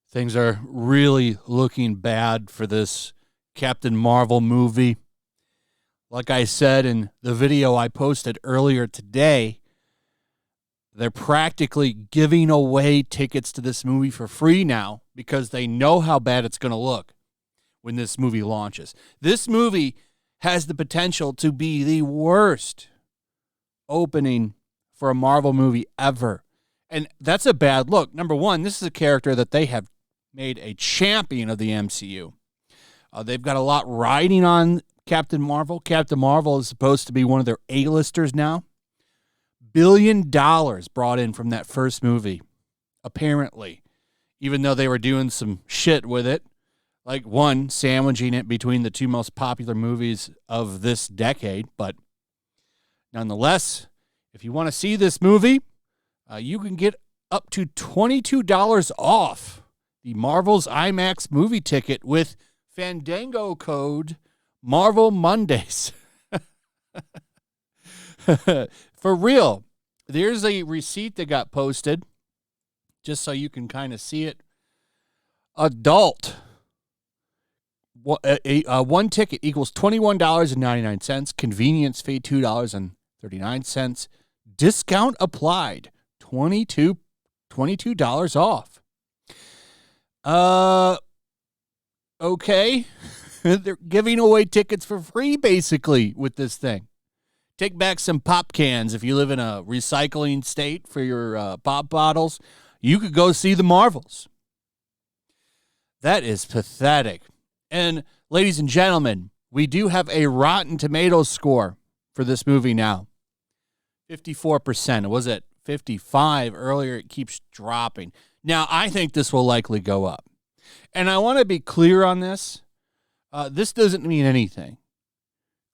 Things are really looking bad for this Captain Marvel movie. Like I said in the video I posted earlier today, they're practically giving away tickets to this movie for free now because they know how bad it's going to look when this movie launches. This movie has the potential to be the worst opening for a Marvel movie ever. And that's a bad look. Number one, this is a character that they have made a champion of the MCU. They've got a lot riding on Captain Marvel. Captain Marvel is supposed to be one of their A-listers now. $1 billion brought in from that first movie, apparently, even though they were doing some shit with it, like one, sandwiching it between the two most popular movies of this decade. But nonetheless, if you want to see this movie, you can get up to $22 off the Marvel's IMAX movie ticket with Fandango code Marvel Mondays. For real. There's a receipt that got posted just so you can kind of see it. Adult. One ticket equals $21.99. Convenience fee, $2.39. Discount applied. $22 off. Okay. They're giving away tickets for free, basically, with this thing. Take back some pop cans if you live in a recycling state for your pop bottles. You could go see the Marvels. That is pathetic. And, ladies and gentlemen, we do have a Rotten Tomatoes score for this movie now. 54%. It was at 55 earlier. It keeps dropping. Now, I think this will likely go up. And I want to be clear on this. This doesn't mean anything.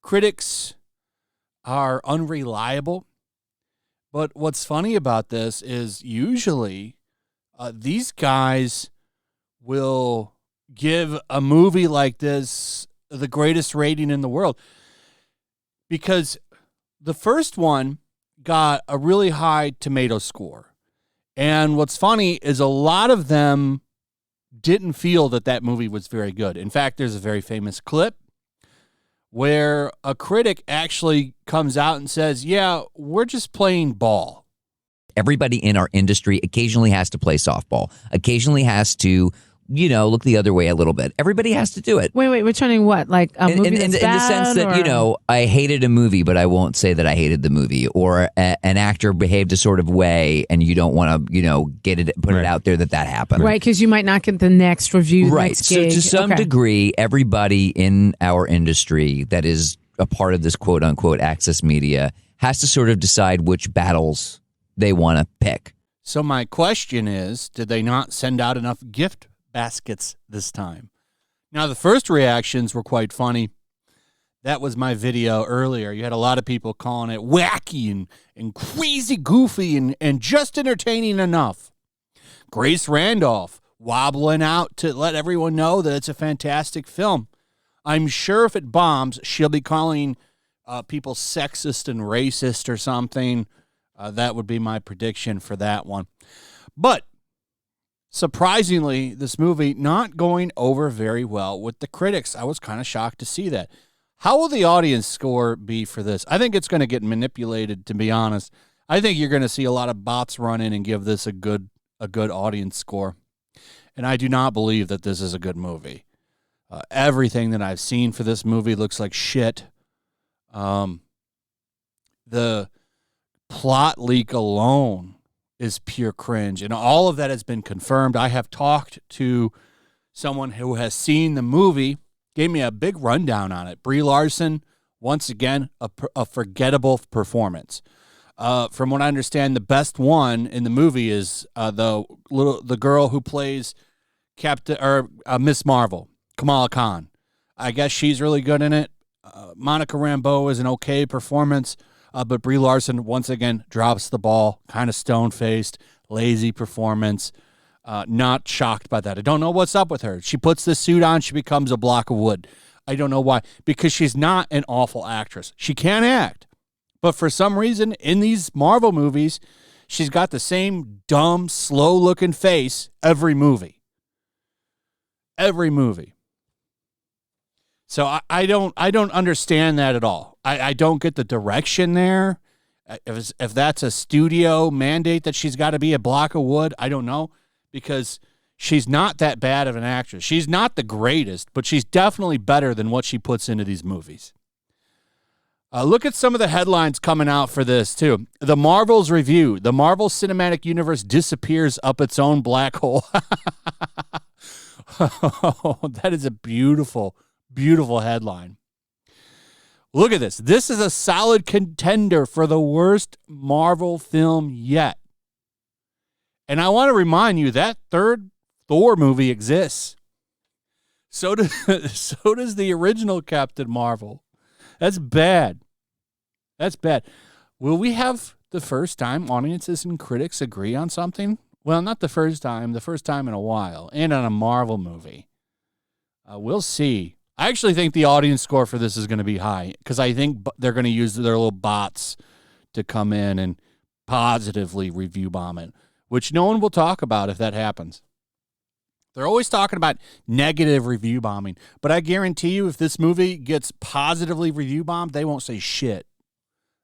Critics are unreliable. But what's funny about this is usually these guys will give a movie like this the greatest rating in the world. Because the first one got a really high tomato score. And what's funny is a lot of them didn't feel that that movie was very good. In fact, there's a very famous clip where a critic actually comes out and says, yeah, we're just playing ball. Everybody in our industry occasionally has to play softball, occasionally has to, look the other way a little bit. Everybody has to do it. Wait, returning what? Like a movie that's in bad, the sense that, or? I hated a movie, but I won't say that I hated the movie. Or an actor behaved a sort of way and you don't want to, put it out there that happened. Right, because you might not get the next review, right. Next So gig. to some degree, everybody in our industry that is a part of this quote unquote access media has to sort of decide which battles they want to pick. So my question is, did they not send out enough gift baskets this time? Now, the first reactions were quite funny. That was my video earlier. You had a lot of people calling it wacky and crazy goofy and just entertaining enough. Grace Randolph wobbling out to let everyone know that it's a fantastic film. I'm sure if it bombs, she'll be calling people sexist and racist or something. That would be my prediction for that one. But surprisingly, this movie not going over very well with the critics. I was kind of shocked to see that. How will the audience score be for this? I think it's going to get manipulated, to be honest. I think you're going to see a lot of bots run in and give this a good audience score. And I do not believe that this is a good movie. Everything that I've seen for this movie looks like shit. The plot leak alone is pure cringe, and all of that has been confirmed. I have talked to someone who has seen the movie, gave me a big rundown on it. Brie Larson, once again, a forgettable performance. From what I understand, the best one in the movie is the girl who plays Miss Marvel, Kamala Khan. I guess she's really good in it. Monica Rambeau is an okay performance. But Brie Larson, once again, drops the ball, kind of stone-faced, lazy performance. Not shocked by that. I don't know what's up with her. She puts this suit on, she becomes a block of wood. I don't know why. Because she's not an awful actress. She can act. But for some reason, in these Marvel movies, she's got the same dumb, slow-looking face every movie. Every movie. So I don't understand that at all. I don't get the direction there. If that's a studio mandate that she's got to be a block of wood, I don't know, because she's not that bad of an actress. She's not the greatest, but she's definitely better than what she puts into these movies. Look at some of the headlines coming out for this, too. The Marvels review. The Marvel Cinematic Universe disappears up its own black hole. That is a beautiful, beautiful headline. Look at this. This is a solid contender for the worst Marvel film yet. And I want to remind you that third Thor movie exists. So does the original Captain Marvel. That's bad. That's bad. Will we have the first time audiences and critics agree on something? Well, not the first time in a while, and on a Marvel movie. We'll see. I actually think the audience score for this is going to be high, because I think they're going to use their little bots to come in and positively review bomb it, which no one will talk about if that happens. They're always talking about negative review bombing, but I guarantee you if this movie gets positively review bombed, they won't say shit.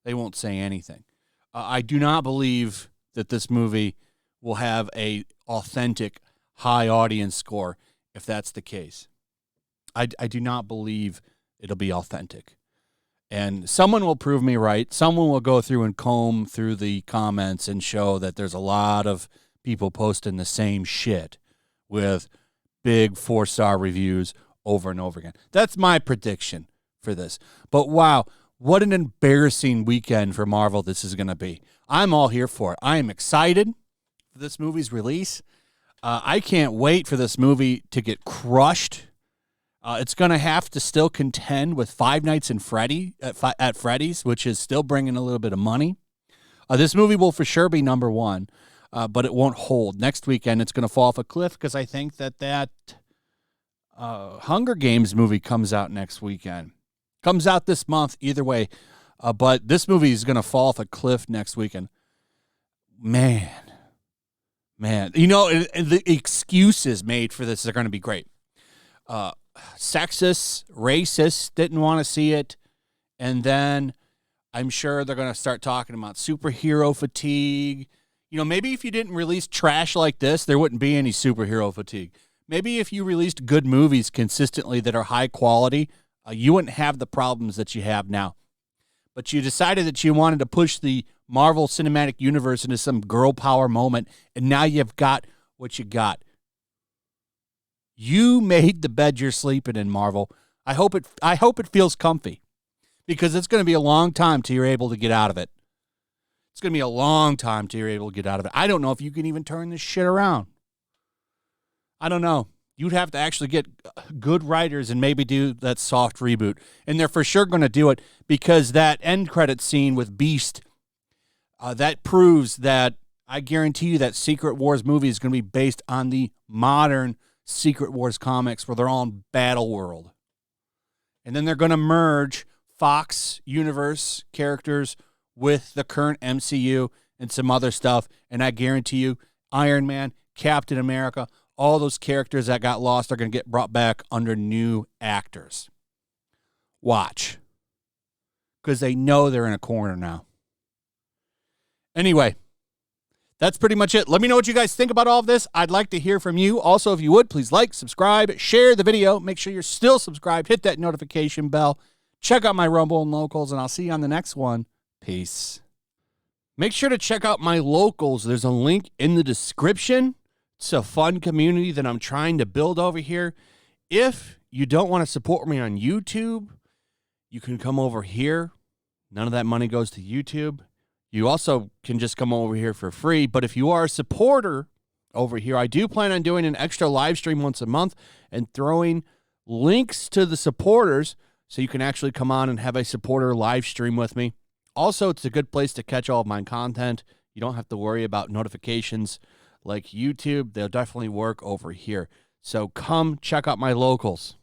They won't say anything. I do not believe that this movie will have a authentic high audience score if that's the case. I do not believe it'll be authentic. And someone will prove me right. Someone will go through and comb through the comments and show that there's a lot of people posting the same shit with big 4-star reviews over and over again. That's my prediction for this. But wow, what an embarrassing weekend for Marvel this is going to be. I'm all here for it. I am excited for this movie's release. I can't wait for this movie to get crushed. It's going to have to still contend with Five Nights at Freddy's, which is still bringing a little bit of money. This movie will for sure be number one. But it won't hold. Next weekend, it's going to fall off a cliff because I think that Hunger Games movie comes out next weekend. Comes out this month, either way. But this movie is going to fall off a cliff next weekend. Man. You know, the excuses made for this are going to be great. Sexist, racist, didn't want to see it. And then I'm sure they're going to start talking about superhero fatigue. You know, maybe if you didn't release trash like this, there wouldn't be any superhero fatigue. Maybe if you released good movies consistently that are high quality, you wouldn't have the problems that you have now. But you decided that you wanted to push the Marvel Cinematic Universe into some girl power moment, and now you've got what you got. You made the bed you're sleeping in, Marvel. I hope it feels comfy, because it's going to be a long time till you're able to get out of it. It's going to be a long time till you're able to get out of it. I don't know if you can even turn this shit around. I don't know. You'd have to actually get good writers and maybe do that soft reboot. And they're for sure going to do it, because that end credit scene with Beast, that proves that I guarantee you that Secret Wars movie is going to be based on the modern Secret Wars comics where they're all in Battle World. And then they're going to merge Fox universe characters with the current MCU and some other stuff. And I guarantee you, Iron Man, Captain America, all those characters that got lost are going to get brought back under new actors. Watch. Because they know they're in a corner now. Anyway, that's pretty much it. Let me know what you guys think about all of this. I'd like to hear from you. Also, if you would, please like, subscribe, share the video. Make sure you're still subscribed. Hit that notification bell. Check out my Rumble and Locals, and I'll see you on the next one. Peace. Make sure to check out my Locals. There's a link in the description. It's a fun community that I'm trying to build over here. If you don't want to support me on YouTube, you can come over here. None of that money goes to YouTube. You also can just come over here for free. But if you are a supporter over here, I do plan on doing an extra live stream once a month and throwing links to the supporters so you can actually come on and have a supporter live stream with me. Also, it's a good place to catch all of my content. You don't have to worry about notifications like YouTube. They'll definitely work over here. So come check out my Locals.